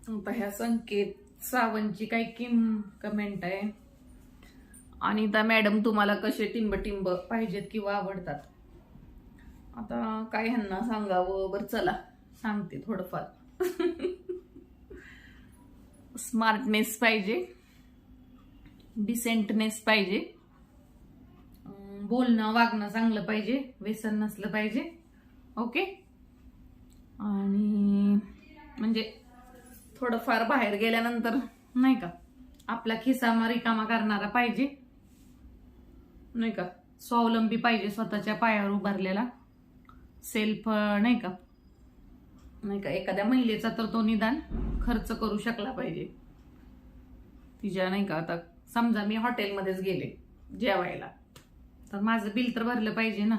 आता ह्या संकेत सावंतची काय कमेंट आहे, अनिता मॅडम तुम्हाला कसे टिंब पाहिजेत किंवा आवडतात? आता काय ह्यांना सांगावं, बरं चला सांगते थोडंफार. स्मार्टनेस पाहिजे, डिसेंटनेस पाहिजे, बोलणं वागणं चांगलं पाहिजे, व्यसन नसलं पाहिजे. ओके. आणि म्हणजे थोडंफार बाहेर गेल्यानंतर नाही का आपला खिसा रिकामा करणारा पाहिजे, नाही का, स्वावलंबी पाहिजे, स्वतःच्या पायावर उभारलेला, सेल्फ नाही का एखाद्या महिलेचा तर तो निदान खर्च करू शकला पाहिजे तिच्या, नाही का. आता समजा मी हॉटेलमध्येच गेले जेवायला, तर माझं बिल तर भरलं पाहिजे ना.